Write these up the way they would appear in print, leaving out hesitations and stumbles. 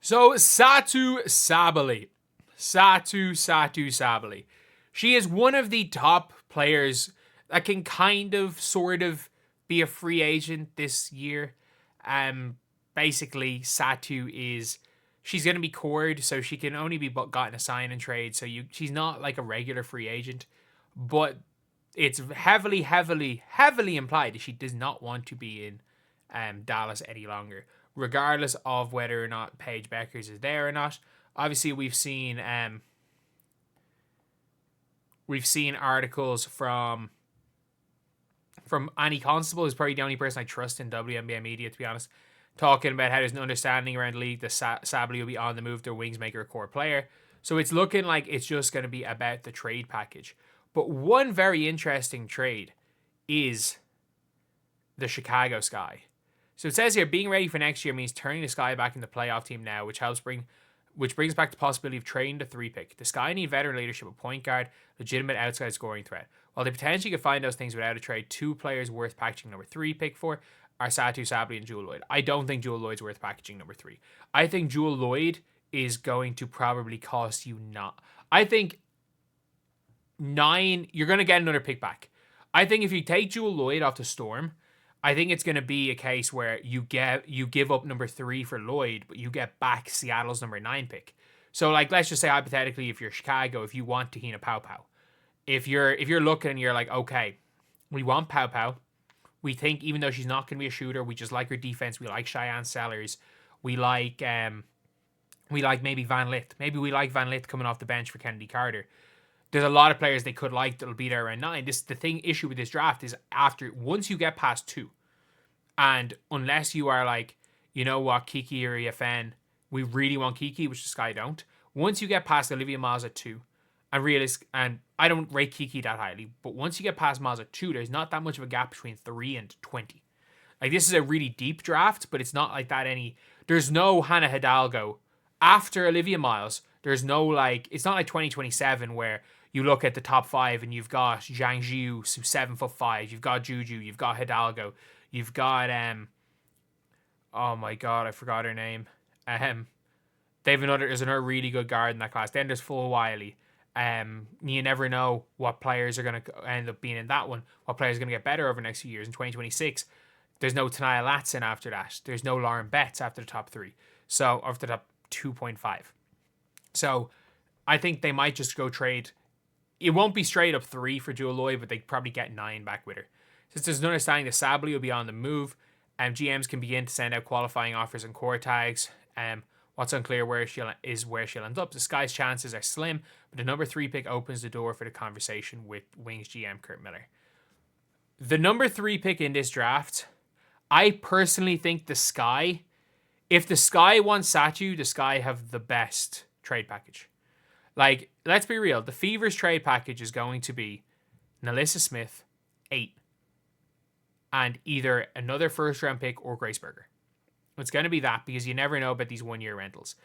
So, Satou Sabally. Satou Sabally. She is one of the top players that can sort of be a free agent this year. Basically, she's going to be cored, so she can only be gotten a sign and trade. So she's not like a regular free agent, but it's heavily implied that she does not want to be in Dallas any longer, regardless of whether or not Paige Beckers is there or not. Obviously, we've seen articles from Annie Constable, who's probably the only person I trust in WNBA media, to be honest, talking about how there's an understanding around the league that Sabally will be on the move. Their wings make her a core player. So it's looking like it's just going to be about the trade package. But one very interesting trade is the Chicago Sky. So it says here, being ready for next year means turning the Sky back into the playoff team now, which brings back the possibility of trading the 3 pick. The Sky need veteran leadership, a point guard, legitimate outside scoring threat. While they potentially could find those things without a trade, 2 players worth packaging number 3 pick for are Satou Sabally and Jewel Lloyd. I don't think Jewel Lloyd's worth packaging number 3. I think Jewel Lloyd is going to probably cost you not. I think 9, you're going to get another pick back. I think if you take Jewel Lloyd off the Storm, I think it's going to be a case where you give up number 3 for Lloyd, but you get back Seattle's number 9 pick. So, like, let's just say hypothetically, if you're Chicago, if you want Tahina Paopao, if you're looking and you're like, okay, we want Paopao, we think even though she's not going to be a shooter, we just like her defense. We like Cheyenne Sellers. We like maybe Van Lith. Maybe we like Van Lith coming off the bench for Kennedy Carter. There's a lot of players they could like that'll be there around 9. Issue with this draft is once you get past 2, and unless you are like, you know what, Kiki or EFN, we really want Kiki, which the Sky don't. Once you get past Olivia Miles at 2, and I don't rate Kiki that highly, but once you get past Miles at 2, there's not that much of a gap between 3 and 20. Like, this is a really deep draft, but it's not like that there's no Hannah Hidalgo after Olivia Miles. There's no, like, it's not like 2027 where you look at the top 5 and you've got Zhang Jiu, 7'5", you've got Juju, you've got Hidalgo, you've got oh my god, I forgot her name. There's another really good guard in that class. Then there's Full Wiley. You never know what players are going to end up being in that one. What players are going to get better over the next few years. In 2026, there's no Tanaya Latson after that. There's no Lauren Betts after the top 3. So after the top 2.5. So I think they might just go trade. It won't be straight up 3 for Jewel Lloyd, but they probably get 9 back with her. Since there's an understanding that Sabally will be on the move, GMs can begin to send out qualifying offers and core tags. What's unclear where she'll end up. The Sky's chances are slim, but the number 3 pick opens the door for the conversation with Wings GM Kurt Miller. The number 3 pick in this draft, I personally think the Sky, if the Sky wants Satou, the Sky have the best trade package. Like, let's be real. The Fever's trade package is going to be Nalissa Smith, 8, and either another first-round pick or Grace Berger. It's going to be that because you never know about these 1-year rentals.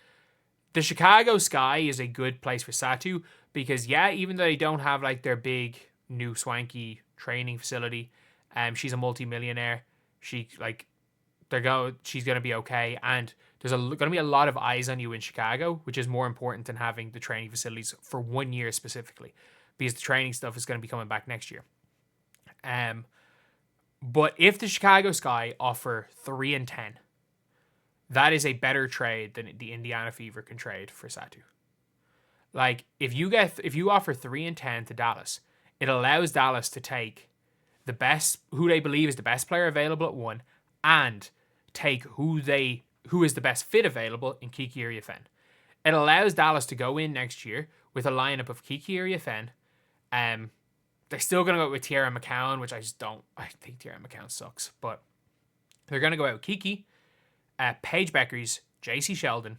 The Chicago Sky is a good place for Satou because, yeah, even though they don't have like their big, new, swanky training facility, she's a multi-millionaire. She's going to be okay, and there's going to be a lot of eyes on you in Chicago, which is more important than having the training facilities for 1 year specifically, because the training stuff is going to be coming back next year. But if the Chicago Sky offer 3 and 10, that is a better trade than the Indiana Fever can trade for Satou. Like, if you offer 3 and 10 to Dallas, it allows Dallas to take the best, who they believe is the best player available at 1, and take who is the best fit available in Kiki or Fen. It allows Dallas to go in next year with a lineup of Kiki or Fen. They're still going to go with Tierra McCown, which I think Tierra McCown sucks, but they're going to go out with Kiki, Paige Beckers, JC Sheldon,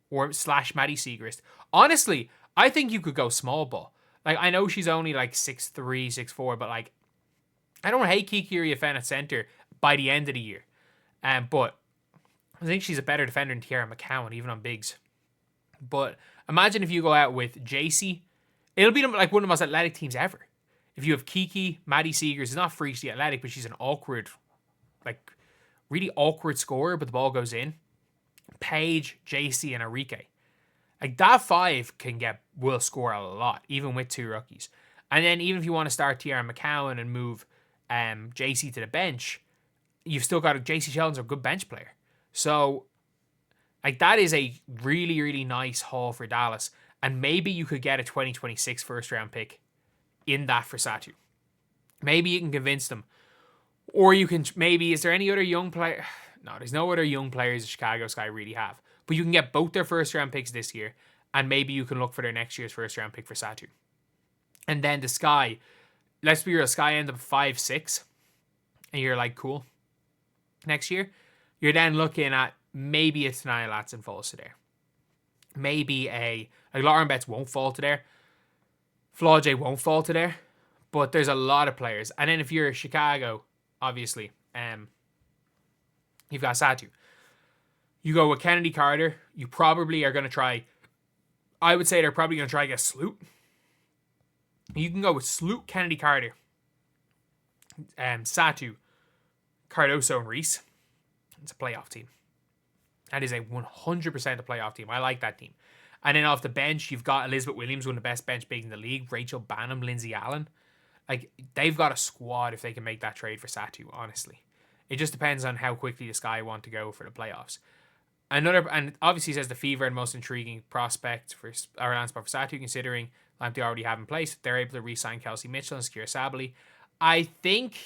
or / Maddie Siegrist. Honestly, I think you could go small ball. Like, I know she's only like 6'3", 6'4", but like, I don't hate Kiki or Fen at center by the end of the year. But I think she's a better defender than Tierra McCown, even on bigs. But imagine if you go out with JC. It'll be like one of the most athletic teams ever. If you have Kiki, Maddie Seegers, is not freakishly athletic, but she's an awkward, like, really awkward scorer, but the ball goes in. Paige, JC, and Enrique. Like that five will score a lot, even with two rookies. And then even if you want to start Tiara McCowan and move JC to the bench, you've still got JC Sheldon's a good bench player. So like that is a really, really nice haul for Dallas. And maybe you could get a 2026 first round pick in that for Satou. Maybe you can convince them. Or you can is there any other young player? No, there's no other young players the Chicago Sky really have. But you can get both their first round picks this year, and maybe you can look for their next year's first round pick for Satou. And then the Sky, let's be real, Sky end up 5-6, and you're like, cool. Next year, you're then looking at maybe a Tenaya Latson falls to there. Maybe like Lauren Betts won't fall to there. Flaw J won't fall to there. But there's a lot of players. And then if you're Chicago, obviously, you've got Satou. You go with Kennedy Carter. You probably are going to try. I would say they're probably going to try to get Sloot. You can go with Sloot, Kennedy Carter, Satou, Cardoso, and Reese. It's a playoff team. That is a 100% a playoff team. I like that team. And then off the bench, you've got Elizabeth Williams, one of the best bench bigs in the league. Rachel Bannum, Lindsay Allen. Like, they've got a squad if they can make that trade for Satou, honestly. It just depends on how quickly the Sky want to go for the playoffs. And obviously says the Fever and most intriguing prospect for our land spot for Satou, considering like they already have in place. They're able to re-sign Kelsey Mitchell and secure Sabally. I think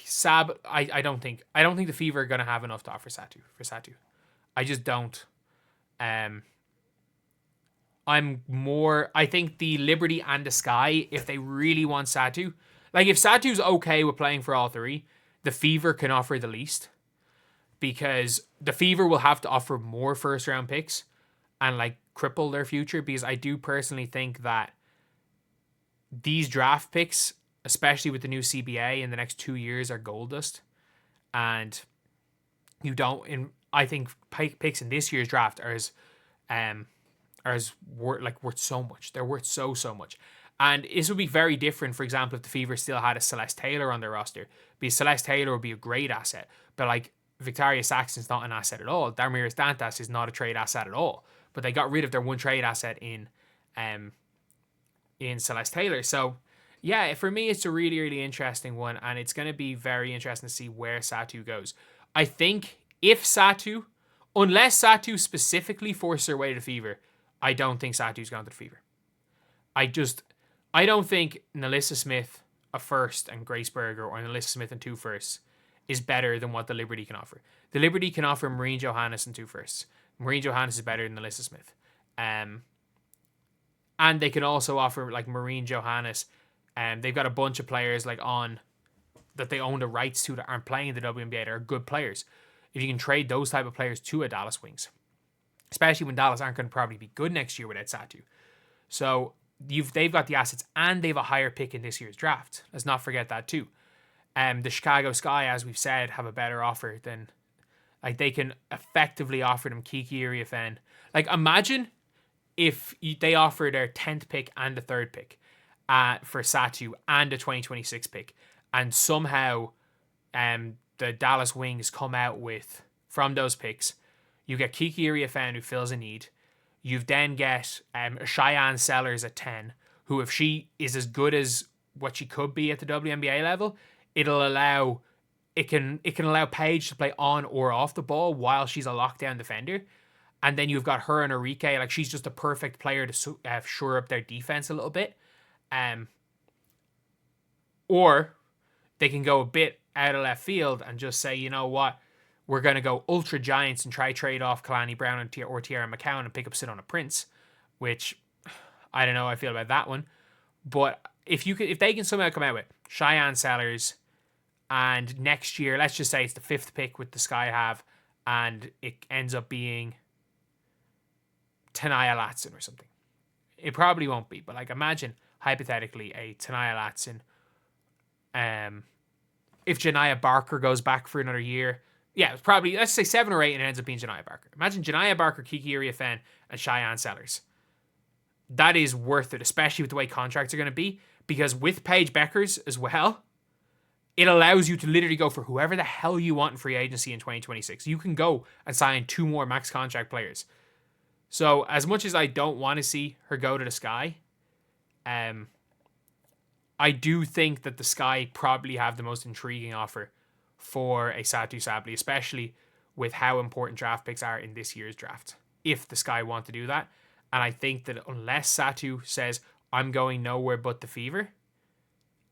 I don't think the Fever are gonna have enough to offer Satou. I just don't. I think the Liberty and the Sky, if they really want Satou, like if Satou's okay with playing for all three, the Fever can offer the least. Because the Fever will have to offer more first round picks and like cripple their future. Because I do personally think that these draft picks, especially with the new CBA in the next 2 years, are gold dust. And I think picks in this year's draft are worth so much. They're worth so much. And this would be very different, for example, if the Fever still had a Celeste Taylor on their roster. Because Celeste Taylor would be a great asset. But like Victoria Saxton's not an asset at all. Darmiris Dantas is not a trade asset at all. But they got rid of their one trade asset in Celeste Taylor. So yeah, for me it's a really, really interesting one, and it's going to be very interesting to see where Satou goes. I think if Satou, unless Satou specifically forces her way to the Fever, I don't think Satou's gone to the Fever. I don't think Nalissa Smith a first and Grace Berger, or Nalissa Smith and 2 firsts, is better than what the Liberty can offer. The Liberty can offer Maureen Johannes and 2 firsts. Maureen Johannes is better than Nalissa Smith. And they can also offer like Maureen Johannes. They've got a bunch of players like on that they own the rights to that aren't playing in the WNBA. They're good players. If you can trade those type of players to a Dallas Wings, especially when Dallas aren't going to probably be good next year without Satou. So they've got the assets and they've a higher pick in this year's draft. Let's not forget that too. The Chicago Sky, as we've said, have a better offer than, like, they can effectively offer them Kiki Iriafen. Like, imagine if they offer their 10th pick and the 3rd pick for Satou and a 2026 pick, and somehow the Dallas Wings come out with, from those picks, you get Kiki Iriafen, who fills a need. You then get Cheyenne Sellers at 10, who, if she is as good as what she could be at the WNBA level, it can allow Paige to play on or off the ball while she's a lockdown defender. And then you've got her and Enrique. Like, she's just a perfect player to shore up their defense a little bit. Or they can go a bit out of left field and just say, you know what, we're going to go ultra giants and try trade off Kalani Brown or Tiara McCowan and pick up Sidona Prince, which I don't know how I feel about that one. But if they can somehow come out with Cheyenne Sellers, and next year, let's just say it's the 5th pick with the Sky have, and it ends up being Tenaya Latson or something. It probably won't be, but like, imagine hypothetically a Tenaya Latson. If Janiyah Barker goes back for another year, yeah, it's probably, let's say 7 or 8, and it ends up being Janiyah Barker. Imagine Janiyah Barker, Kiki Iriafen, and Cheyenne Sellers. That is worth it, especially with the way contracts are going to be, because with Paige Beckers as well, it allows you to literally go for whoever the hell you want in free agency in 2026. You can go and sign 2 more max contract players. So as much as I don't want to see her go to the Sky, I do think that the Sky probably have the most intriguing offer for a Satou Sabally, especially with how important draft picks are in this year's draft, if the Sky want to do that. And I think that unless Satou says, I'm going nowhere but the Fever,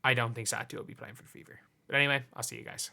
I don't think Satou will be playing for the Fever. But anyway, I'll see you guys.